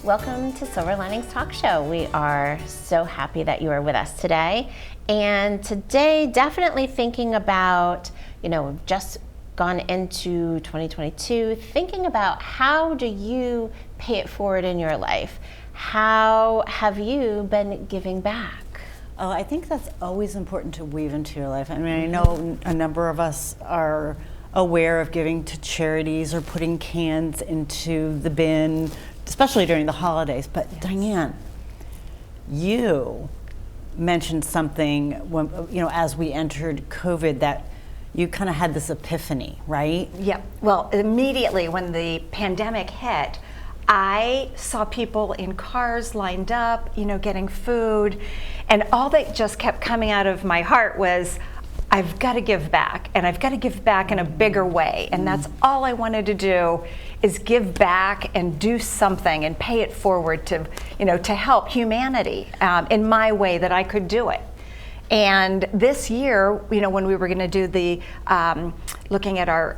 Welcome to Silver Linings Talk Show. We are so happy that you are with us today. And today, definitely thinking about, we've just gone into 2022, thinking about how do you pay it forward in your life? How have you been giving back? Oh, I think that's always important to weave into your life. I mean, I know a number of us are aware of giving to charities or putting cans into the bin, especially during the holidays. But yes. Diane, you mentioned something when, as we entered COVID, that you kind of had this epiphany, right? Yep. Well, immediately when the pandemic hit, I saw people in cars lined up, getting food, and all that just kept coming out of my heart was, I've got to give back, and I've got to give back in a bigger way. And that's all I wanted to do, is give back and do something and pay it forward to, to help humanity in my way that I could do it. And this year, when we were going to do the looking at our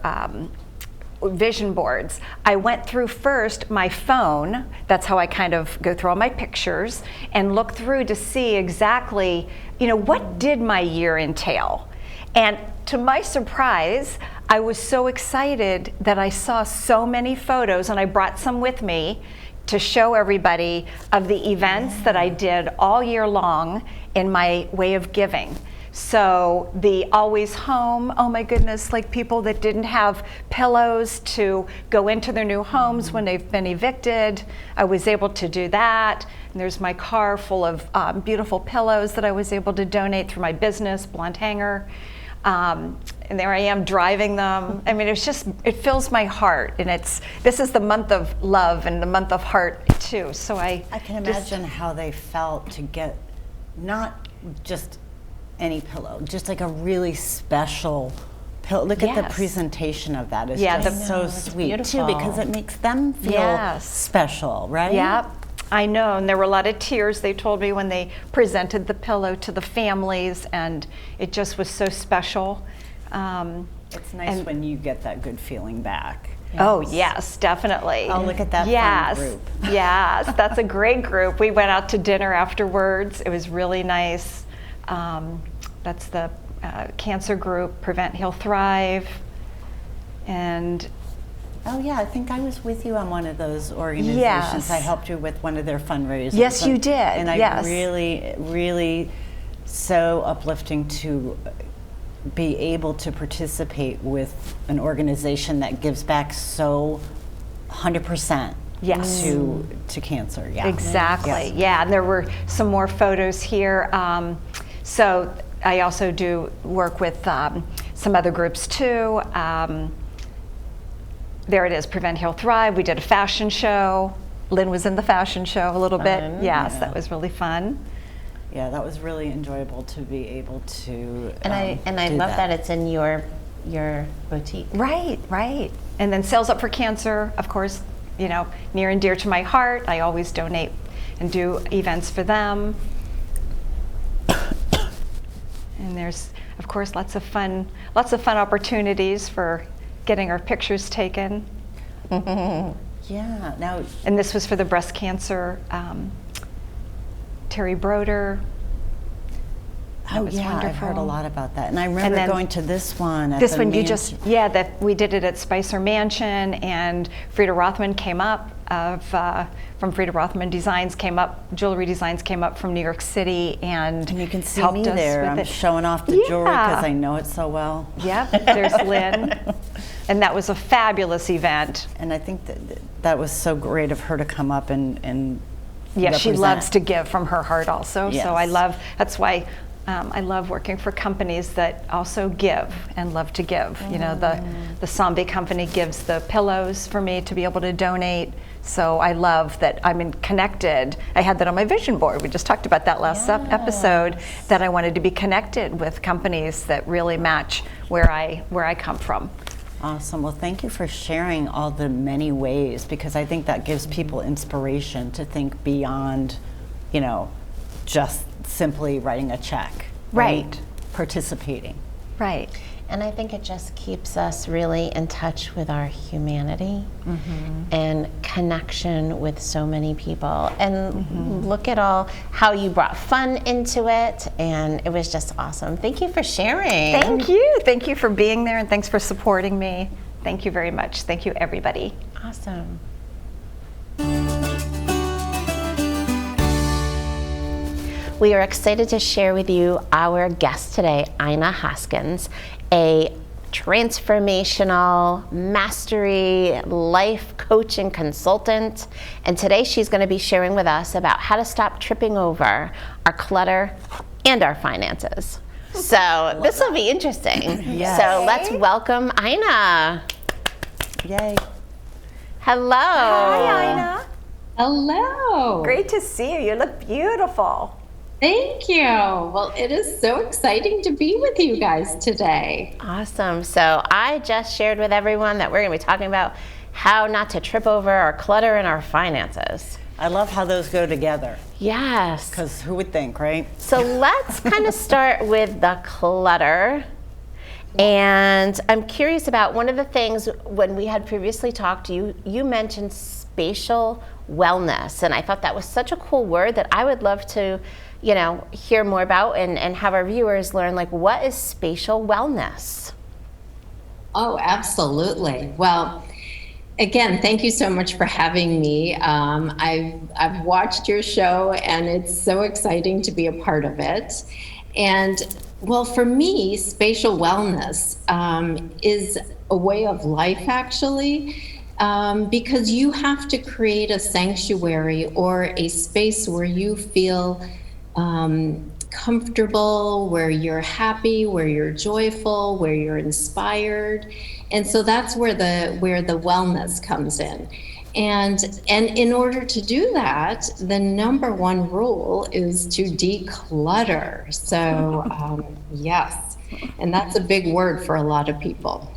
vision boards, I went through first my phone. That's how I kind of go through all my pictures and look through to see exactly, what did my year entail. And to my surprise, I was so excited that I saw so many photos, and I brought some with me to show everybody of the events that I did all year long in my way of giving. So the Always Home, oh my goodness, like people that didn't have pillows to go into their new homes when they've been evicted, I was able to do that. And there's my car full of beautiful pillows that I was able to donate through my business, Blonde Hanger. And there I am driving them. I mean, it fills my heart. And this is the month of love and the month of heart too. So I can imagine how they felt to get not just any pillow, just like a really special pillow. Look at the presentation of that. It's just so sweet too, because it makes them feel special, right? Yeah, I know. And there were a lot of tears, they told me, when they presented the pillow to the families, and it just was so special. It's nice when you get that good feeling back. Yes. Oh, yes, definitely. Oh, look at that fun group. Yes, that's a great group. We went out to dinner afterwards. It was really nice. That's the cancer group, Prevent, Heal, Thrive. And oh yeah, I think I was with you on one of those organizations. Yes. I helped you with one of their fundraisers. Yes, you did. And I really so uplifting to be able to participate with an organization that gives back so 100%. Yes. To cancer, yeah. Exactly, yes. Yeah, and there were some more photos here. So I also do work with some other groups too. There it is, Prevent, Heal, Thrive. We did a fashion show. Lynn was in the fashion show a little bit. Yes, that was really fun. Yeah, that was really enjoyable to be able to And I love that it's in your boutique. Right. And then Sales Up for Cancer, of course, near and dear to my heart. I always donate and do events for them. And there's, of course, lots of fun opportunities for getting our pictures taken. Yeah. Now, and this was for the breast cancer. Terry Broder. Oh yeah, wonderful. I've heard a lot about that, and I remember going to this one. This one, that we did it at Spicer Mansion, and Frida Rothman came up from Frida Rothman Designs Jewelry Designs came up from New York City, and you can see me there. I'm showing off the jewelry because I know it so well. Yep, there's Lynn, and that was a fabulous event. And I think that was so great of her to come up and represent. She loves to give from her heart also. Yes. So that's why. I love working for companies that also give and love to give. The Sambi company gives the pillows for me to be able to donate. So I love that I'm connected. I had that on my vision board. We just talked about that last episode, that I wanted to be connected with companies that really match where I come from. Awesome. Well, thank you for sharing all the many ways, because I think that gives people inspiration to think beyond, just simply writing a check. Right. Participating. Right. And I think it just keeps us really in touch with our humanity and connection with so many people. And look at all how you brought fun into it, and it was just awesome. Thank you for sharing. Thank you. Thank you for being there, and thanks for supporting me. Thank you very much. Thank you, everybody. Awesome. We are excited to share with you our guest today, Ina Hoskins, a transformational mastery life coach and consultant. And today she's going to be sharing with us about how to stop tripping over our clutter and our finances. So this will be interesting. Yes. So let's welcome Ina. Yay. Hello. Hi, Ina. Hello. Great to see you. You look beautiful. Thank you. Well, it is so exciting to be with you guys today. Awesome. So I just shared with everyone that we're going to be talking about how not to trip over our clutter and our finances. I love how those go together, Yes. because who would think, right? So let's kind of start with the clutter. And I'm curious about one of the things when we had previously talked, you mentioned spatial wellness. And I thought that was such a cool word that I would love to, hear more about and have our viewers learn, like, what is spatial wellness? Oh, absolutely. Well, again, thank you so much for having me. I've watched your show, and it's so exciting to be a part of it. And well, for me, spatial wellness is a way of life, actually, because you have to create a sanctuary or a space where you feel comfortable, where you're happy, where you're joyful, where you're inspired. And so that's where the wellness comes in. And in order to do that, the number one rule is to declutter. So yes, and that's a big word for a lot of people.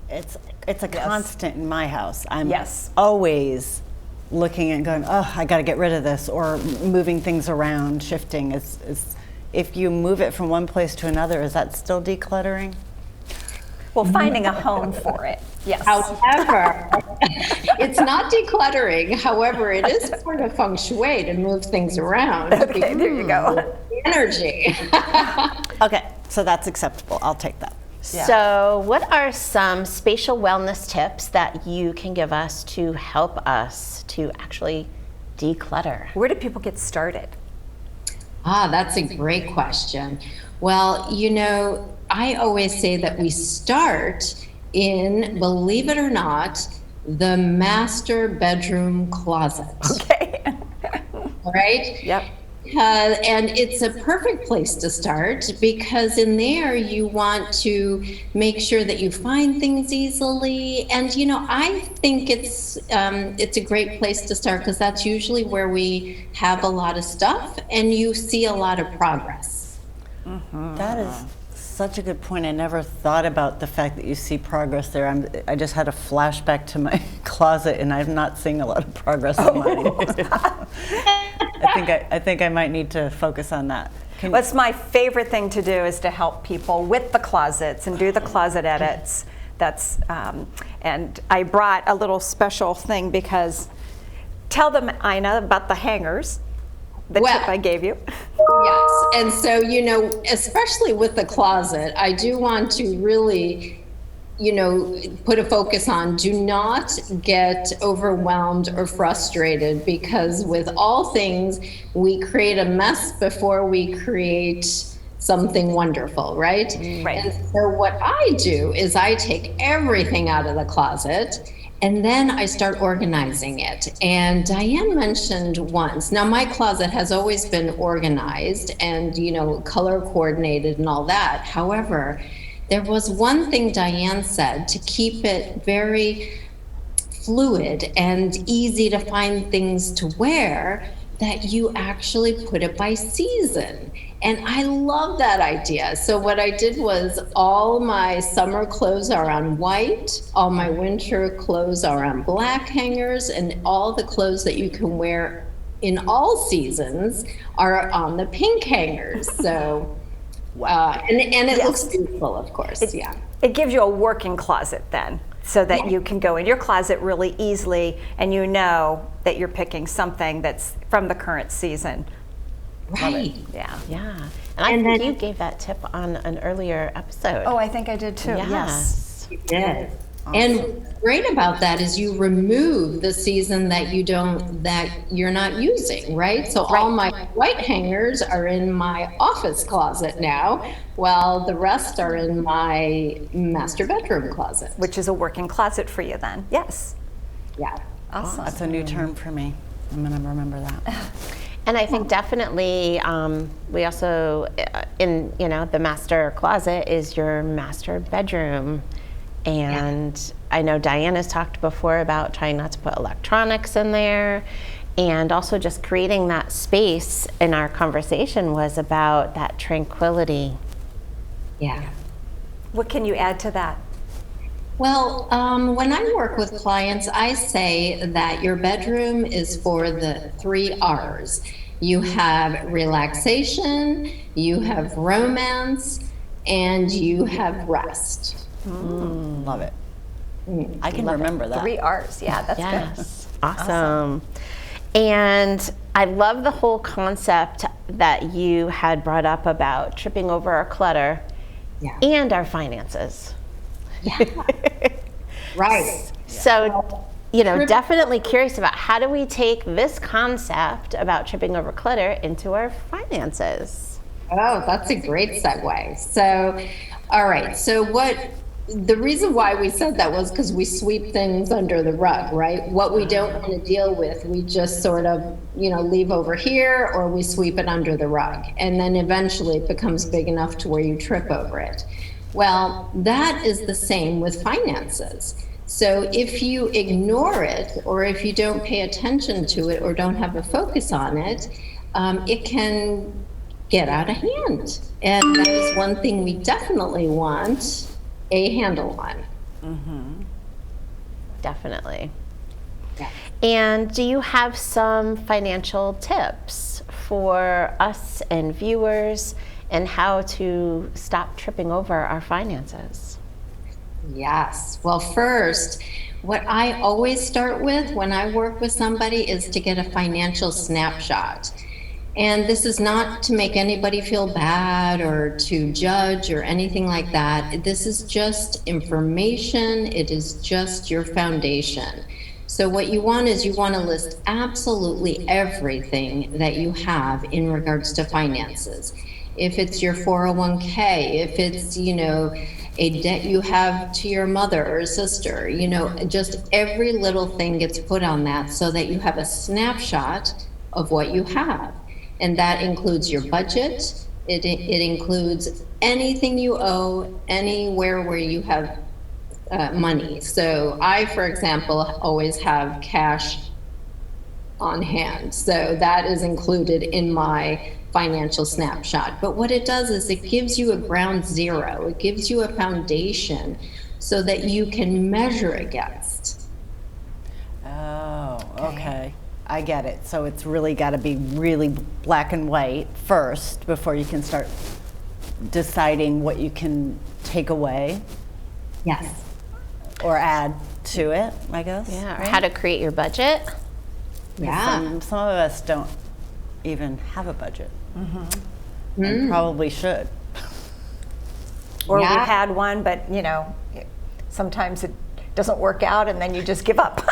It's a constant in my house. I'm Yes. always looking and going, oh, I got to get rid of this, or moving things around, shifting. If you move it from one place to another, is that still decluttering? Well, finding a home for it. Yes. However, it's not decluttering. However, it is part of feng shui to move things around. Okay, there you go. Energy. Okay, so that's acceptable. I'll take that. Yeah. So what are some spatial wellness tips that you can give us to help us to actually declutter? Where do people get started? That's a great question. Well, I always say that we start in, believe it or not, the master bedroom closet. Okay. Right? Yep. And it's a perfect place to start, because in there you want to make sure that you find things easily. And I think it's a great place to start, because that's usually where we have a lot of stuff and you see a lot of progress. That is such a good point. I never thought about the fact that you see progress there. I just had a flashback to my closet, and I'm not seeing a lot of progress in mine. I think I might need to focus on that. What's my favorite thing to do is to help people with the closets and do the closet edits. That's and I brought a little special thing, because tell them, Ina, about the hangers. The tip I gave you. Yes, and so, especially with the closet, I do want to really, put a focus on, do not get overwhelmed or frustrated, because with all things, we create a mess before we create something wonderful, right? Right. And so what I do is I take everything out of the closet, and then I start organizing it. And Diane mentioned once, now my closet has always been organized and, color coordinated and all that. However, there was one thing Diane said to keep it very fluid and easy to find things to wear, that you actually put it by season. And I love that idea. So what I did was, all my summer clothes are on white, all my winter clothes are on black hangers, and all the clothes that you can wear in all seasons are on the pink hangers. So, and it looks beautiful, of course, yeah. It gives you a working closet then, so that you can go in your closet really easily and you know that you're picking something that's from the current season. Right. Yeah. Yeah. And I And think then- you gave that tip on an earlier episode. Oh, I think I did too. Yes. yes. You did. And what's great about that is you remove the season that you're not using, right? So all my white hangers are in my office closet now, while the rest are in my master bedroom closet. Which is a working closet for you then. Yes. Yeah. Awesome. That's a new term for me. I'm gonna remember that. And I think definitely we also, in the master closet is your master bedroom. And I know Diana's talked before about trying not to put electronics in there. And also just creating that space in our conversation was about that tranquility. Yeah. What can you add to that? Well, when I work with clients, I say that your bedroom is for the 3 R's. You have relaxation, you have romance, and you have rest. Love it. I can remember that. 3 R's. Yeah, that's good. Yes. Awesome. And I love the whole concept that you had brought up about tripping over our clutter Yeah. and our finances. Right. So, definitely curious about how do we take this concept about tripping over clutter into our finances? Oh, that's a great segue. So, all right. So the reason why we said that was because we sweep things under the rug, right? What we don't want to deal with, we just sort of, leave over here, or we sweep it under the rug. And then eventually it becomes big enough to where you trip over it. Well, that is the same with finances. So if you ignore it, or if you don't pay attention to it, or don't have a focus on it, it can get out of hand. And that is one thing we definitely want a handle on. Definitely. Yeah. And do you have some financial tips for us and viewers and how to stop tripping over our finances? Yes. Well, first, what I always start with when I work with somebody is to get a financial snapshot. And this is not to make anybody feel bad or to judge or anything like that. This is just information. It is just your foundation. So what you want is you want to list absolutely everything that you have in regards to finances. If it's your 401k, if it's, a debt you have to your mother or sister, just every little thing gets put on that so that you have a snapshot of what you have. And that includes your budget. It includes anything you owe, anywhere where you have money. So I, for example, always have cash on hand. So that is included in my financial snapshot. But what it does is it gives you a ground zero. It gives you a foundation so that you can measure against. Oh, okay. I get it. So it's really got to be really black and white first before you can start deciding what you can take away Yes. or add to it, I guess. Yeah, or right? how to create your budget. Yeah. Some of us don't even have a budget. And probably should. Or Yeah. we've had one, but sometimes it doesn't work out and then you just give up.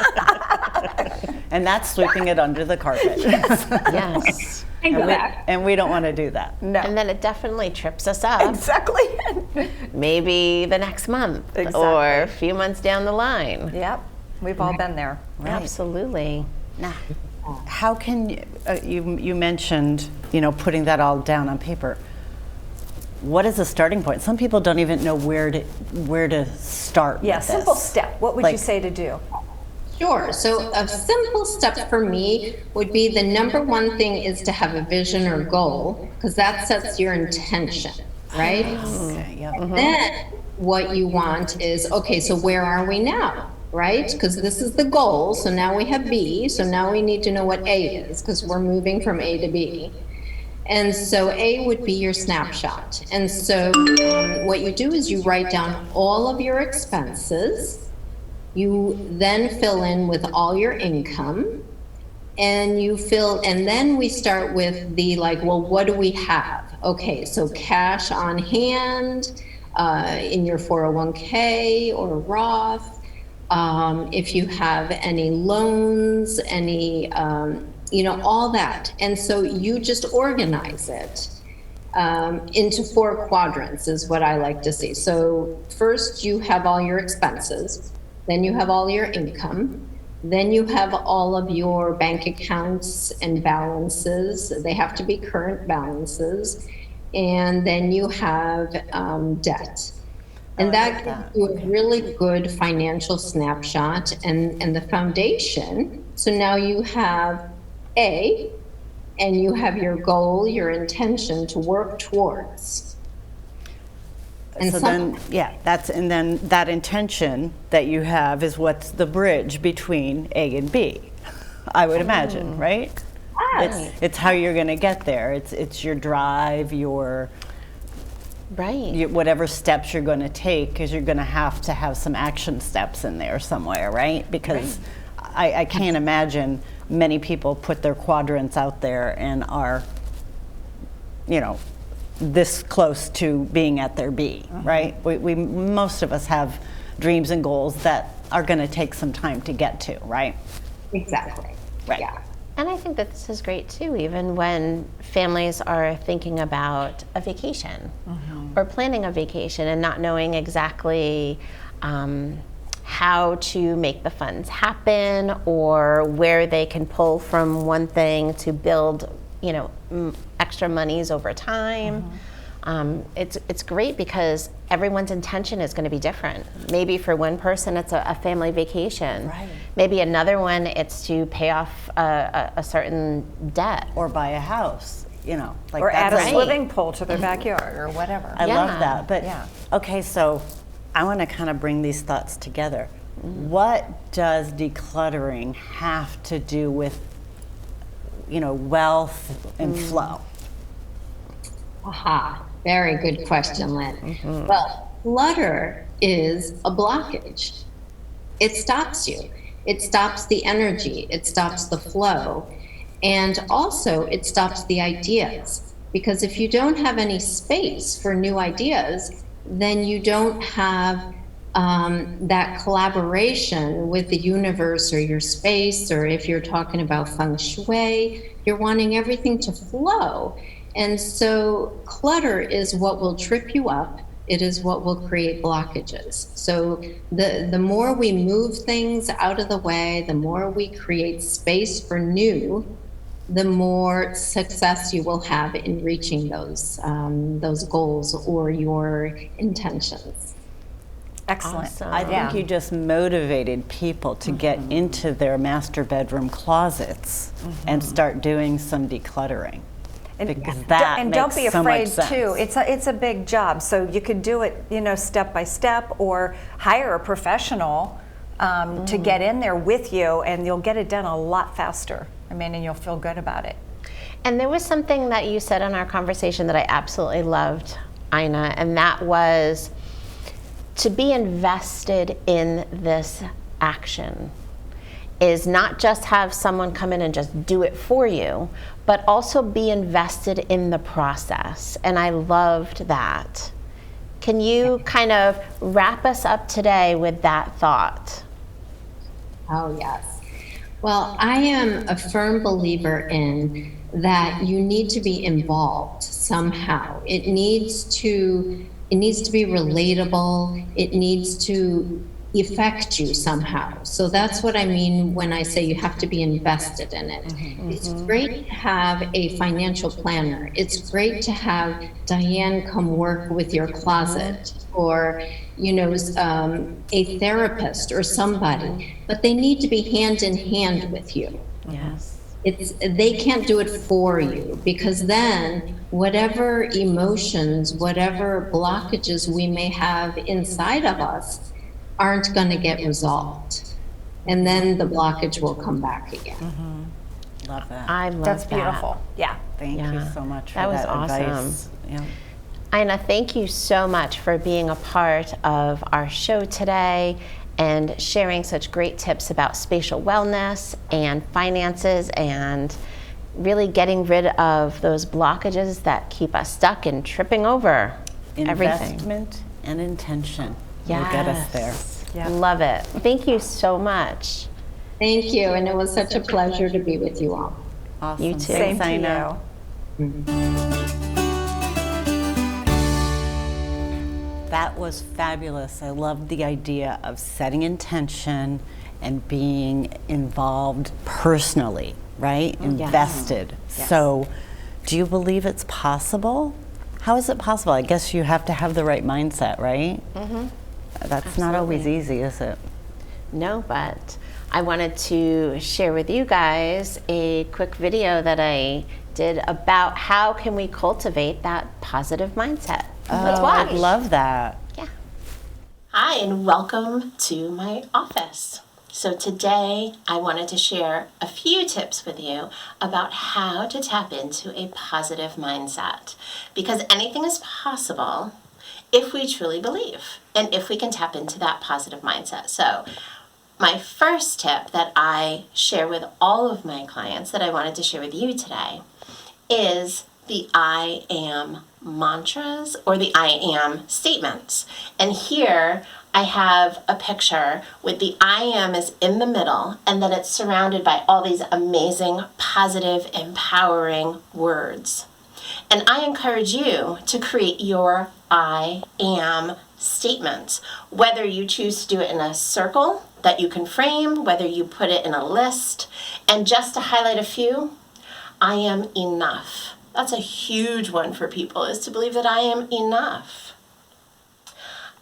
And that's sweeping it under the carpet. Yes. And we don't want to do that. No. And then it definitely trips us up, Exactly. maybe the next month Exactly. or a few months down the line. Yep. We've all been there. Right. Absolutely. Now, how can you mentioned putting that all down on paper? What is the starting point? Some people don't even know where to start. Yeah, with simple this. step. What would you Like- say to do? Sure. So a simple step for me would be the number one thing is to have a vision or goal, because that sets your intention, right? Okay. Yep. Then what you want is, okay, so where are we now, right? Because this is the goal. So now we have B. So now we need to know what A is, because we're moving from A to B. And so A would be your snapshot. And so what you do is you write down all of your expenses. You then fill in with all your income. And then we start with the like, well, what do we have? Okay, so cash on hand, in your 401k or Roth. If you have any loans, any, all that. And so you just organize it into 4 quadrants is what I like to see. So first you have all your expenses, then you have all your income, then you have all of your bank accounts and balances. They have to be current balances. And then you have debt. And that gives you a really good financial snapshot and the foundation. So now you have A, and you have your goal, your intention to work towards. And then that intention that you have is what's the bridge between A and B, I would imagine, right? It's how you're going to get there. It's your drive, your whatever steps you're going to take, because you're going to have some action steps in there somewhere, right? Because I can't imagine many people put their quadrants out there and are, this close to being at their B, right? We most of us have dreams and goals that are going to take some time to get to, right? Exactly. Right. Yeah. And I think that this is great too, even when families are thinking about a vacation or planning a vacation and not knowing exactly how to make the funds happen or where they can pull from one thing to build, extra monies over time. It's great because everyone's intention is going to be different. Maybe for one person it's a family vacation. Right. Maybe another one it's to pay off a certain debt. Or buy a house, like Or add a Right. swimming pool to their backyard or whatever. I love Yeah. that. But Yeah. okay, so I want to kind of bring these thoughts together. What does decluttering have to do with, wealth and flow? Aha, very good question, Lynn. Well, clutter is a blockage. It stops you. It stops the energy. It stops the flow. And also it stops the ideas. Because if you don't have any space for new ideas, then you don't have that collaboration with the universe or your space, or if you're talking about feng shui, you're wanting everything to flow. And so clutter is what will trip you up. It is what will create blockages. So the more we move things out of the way, the more we create space for new, the more success you will have in reaching those goals or your intentions. Excellent. Awesome. I think you just motivated people to get into their master bedroom closets and start doing some decluttering. Because that And don't be makes so much afraid too. sense. It's a big job, so you could do it, step by step, or hire a professional to get in there with you, and you'll get it done a lot faster. And you'll feel good about it. And there was something that you said in our conversation that I absolutely loved, Ina, and that was to be invested in this action is not just have someone come in and just do it for you, but also be invested in the process. And I loved that. Can you kind of wrap us up today with that thought? Oh, yes. Well, I am a firm believer in that you need to be involved somehow. It needs to be relatable. It needs to affect you somehow. So that's what I mean when I say you have to be invested in it. It's great to have a financial planner. It's great to have Diane come work with your closet, or a therapist or somebody, but they need to be hand in hand with you. Yes. They can't do it for you, because then whatever emotions, whatever blockages we may have inside of us aren't going to get resolved. And then the blockage will come back again. love that. I love That's that. beautiful. Yeah. Thank you Yeah. so much for That was that awesome. advice. Yeah. Ina, thank you so much for being a part of our show today and sharing such great tips about spatial wellness and finances and really getting rid of those blockages that keep us stuck and tripping over everything. Investment and intention will get us there. Yeah. Love it. Thank you so much. Thank you. And it was such a pleasure to be with you all. Awesome. You too. Same Thanks, to Ina. you. That was fabulous. I love the idea of setting intention and being involved personally, right? Invested. So, do you believe it's possible? How is it possible? I guess you have to have the right mindset, right? Mm-hmm. That's not always easy, is it? No, but I wanted to share with you guys a quick video that I did about how can we cultivate that positive mindset. Let's watch. I love that. Yeah. Hi, and welcome to my office. So today I wanted to share a few tips with you about how to tap into a positive mindset, because anything is possible if we truly believe and if we can tap into that positive mindset. So my first tip that I share with all of my clients that I wanted to share with you today is the I am mantras or the I am statements. And here I have a picture with the I am is in the middle, and then it's surrounded by all these amazing, positive, empowering words. And I encourage you to create your I am statements, whether you choose to do it in a circle that you can frame, whether you put it in a list. And just to highlight a few, I am enough. That's a huge one for people, is to believe that I am enough.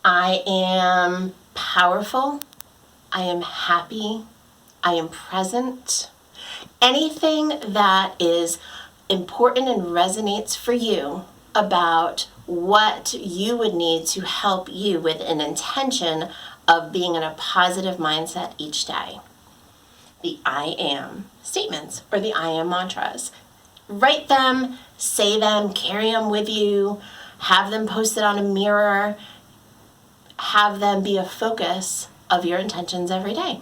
I am powerful. I am happy. I am present. Anything that is important and resonates for you about what you would need to help you with an intention of being in a positive mindset each day. The I am statements or the I am mantras. Write them, say them, carry them with you, have them posted on a mirror, have them be a focus of your intentions every day.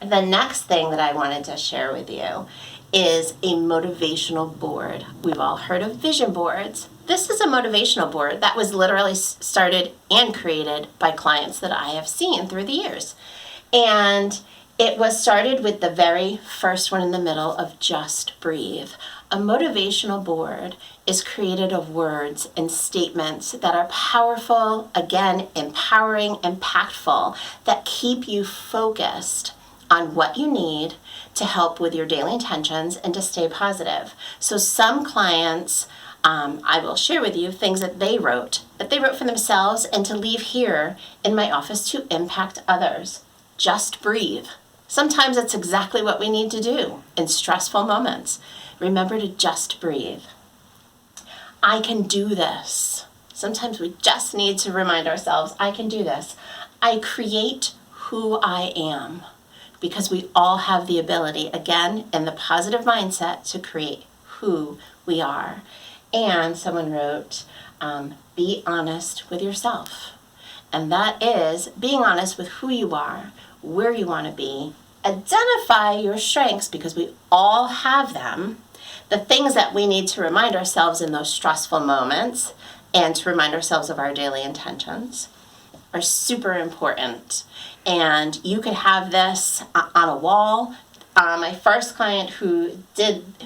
The next thing that I wanted to share with you is a motivational board. We've all heard of vision boards. This is a motivational board that was literally started and created by clients that I have seen through the years. And it was started with the very first one in the middle of just breathe. A motivational board is created of words and statements that are powerful, again, empowering, impactful, that keep you focused on what you need to help with your daily intentions and to stay positive. So some clients, I will share with you things that they wrote for themselves and to leave here in my office to impact others. Just breathe. Sometimes it's exactly what we need to do in stressful moments. Remember to just breathe. I can do this. Sometimes we just need to remind ourselves, I can do this. I create who I am, because we all have the ability, again, in the positive mindset, to create who we are. And someone wrote, be honest with yourself. And that is being honest with who you are, where you want to be. Identify your strengths, because we all have them. The things that we need to remind ourselves in those stressful moments and to remind ourselves of our daily intentions are super important. And you could have this on a wall. My first client who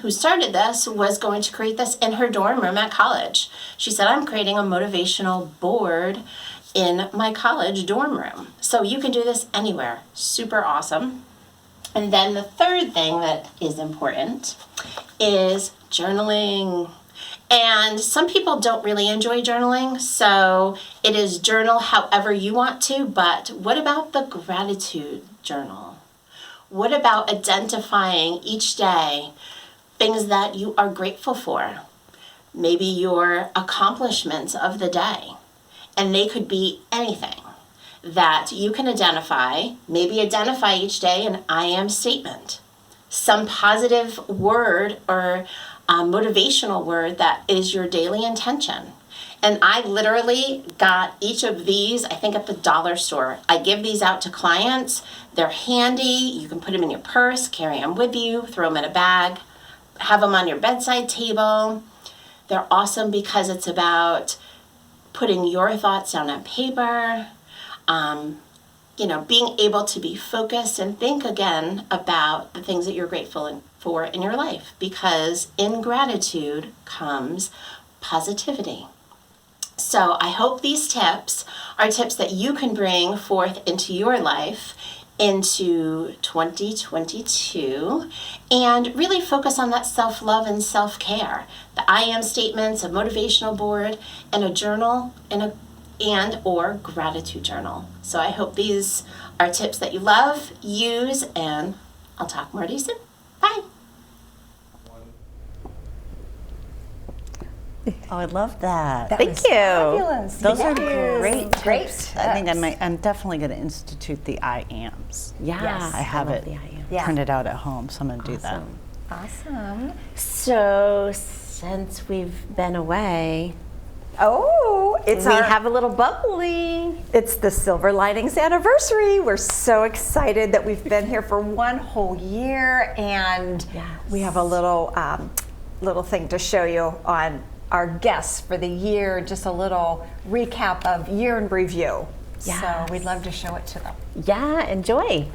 started this was going to create this in her dorm room at college. She said, I'm creating a motivational board in my college dorm room. So you can do this anywhere. Super awesome. And then the third thing that is important is journaling. And some people don't really enjoy journaling, so it is journal however you want to, but what about the gratitude journal? What about identifying each day things that you are grateful for? Maybe your accomplishments of the day, and they could be anything that you can identify. Maybe identify each day an I am statement. some positive word or motivational word that is your daily intention. And I literally got each of these, I think, at the dollar store. I give these out to clients. They're handy. You can put them in your purse, carry them with you, throw them in a bag, have them on your bedside table. They're awesome because it's about putting your thoughts down on paper, being able to be focused and think again about the things that you're grateful for in your life, because in gratitude comes positivity. So I hope these tips are tips that you can bring forth into your life into 2022 and really focus on that self-love and self-care. The I am statements, a motivational board, and a journal and or gratitude journal. So I hope these are tips that you love, use, and I'll talk more to you soon. Bye. Oh, I love that. That Thank was you. Fabulous. Those are Yes. great tips. Great I think tips. I'm definitely going to institute the I ams. Yeah, I have love it the I am. Yeah. printed out at home, so I'm going to do that. Awesome. So since we've been away, Oh, it's we our have a little bubbly. It's the Silver Linings anniversary. We're so excited that we've been here for one whole year, and Yes. we have a little thing to show you on our guests for the year. Just a little recap of year in review. Yes. So we'd love to show it to them. Yeah, enjoy.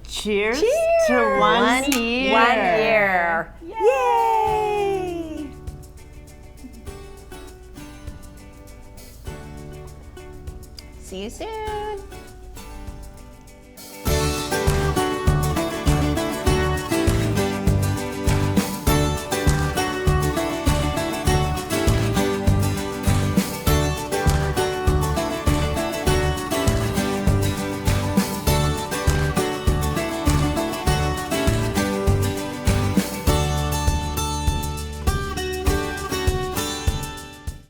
Cheers, Cheers. to one year. 1 year. Yay! See you soon.